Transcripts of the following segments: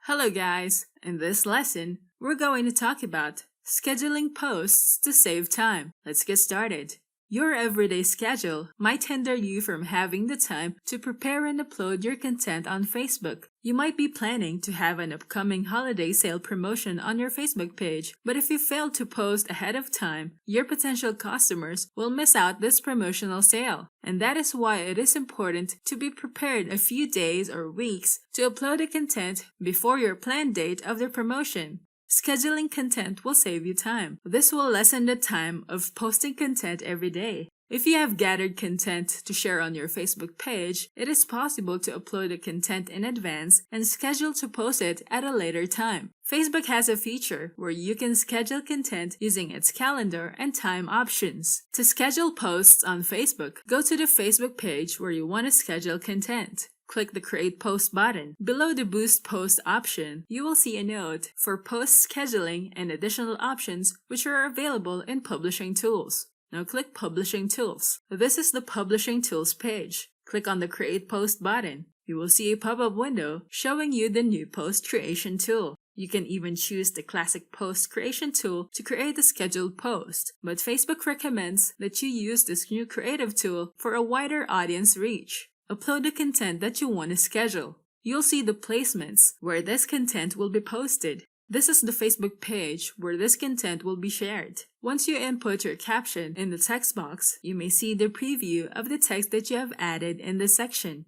Hello guys! In this lesson, we're going to talk about scheduling posts to save time. Let's get started. Your everyday schedule might hinder you from having the time to prepare and upload your content on Facebook. You might be planning to have an upcoming holiday sale promotion on your Facebook page, but if you fail to post ahead of time, your potential customers will miss out this promotional sale. And that is why it is important to be prepared a few days or weeks to upload the content before your planned date of the promotion. Scheduling content will save you time. This will lessen the time of posting content every day. If you have gathered content to share on your Facebook page, it is possible to upload the content in advance and schedule to post it at a later time. Facebook has a feature where you can schedule content using its calendar and time options. To schedule posts on Facebook, go to the Facebook page where you want to schedule content. Click the Create Post button. Below the Boost Post option, you will see a note for post scheduling and additional options which are available in Publishing Tools. Now click Publishing Tools. This is the Publishing Tools page. Click on the Create Post button. You will see a pop-up window showing you the new post creation tool. You can even choose the classic post creation tool to create a scheduled post, but Facebook recommends that you use this new creative tool for a wider audience reach. Upload the content that you want to schedule. You'll see the placements where this content will be posted. This is the Facebook page where this content will be shared. Once you input your caption in the text box, you may see the preview of the text that you have added in this section.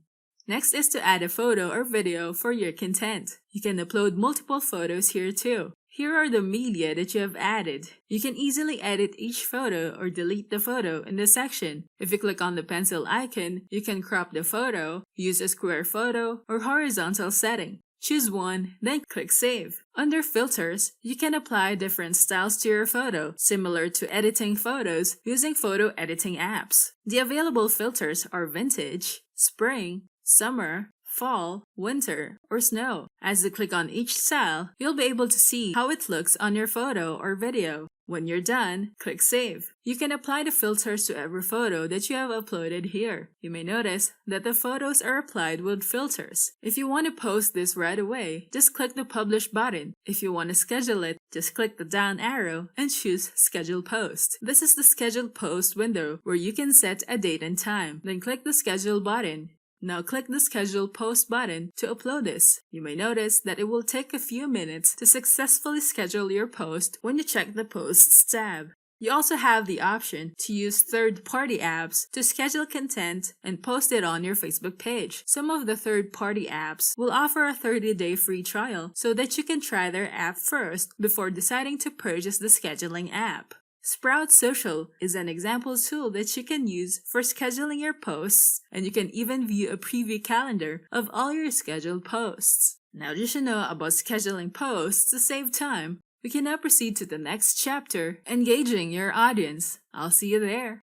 Next is to add a photo or video for your content. You can upload multiple photos here too. Here are the media that you have added. You can easily edit each photo or delete the photo in this section. If you click on the pencil icon, you can crop the photo, use a square photo, or horizontal setting. Choose one, then click Save. Under Filters, you can apply different styles to your photo, similar to editing photos using photo editing apps. The available filters are Vintage, Spring, Summer, Fall, Winter, or Snow. As you click on each style, you'll be able to see how it looks on your photo or video. When you're done, click Save. You can apply the filters to every photo that you have uploaded here. You may notice that the photos are applied with filters. If you want to post this right away, just click the Publish button. If you want to schedule it, just click the down arrow and choose Schedule Post. This is the Schedule Post window where you can set a date and time. Then click the Schedule button. Now click the Schedule Post button to upload this. You may notice that it will take a few minutes to successfully schedule your post when you check the Posts tab. You also have the option to use third-party apps to schedule content and post it on your Facebook page. Some of the third-party apps will offer a 30-day free trial so that you can try their app first before deciding to purchase the scheduling app. Sprout Social is an example tool that you can use for scheduling your posts, and you can even view a preview calendar of all your scheduled posts. Now that you know about scheduling posts to save time, we can now proceed to the next chapter, engaging your audience. I'll see you there.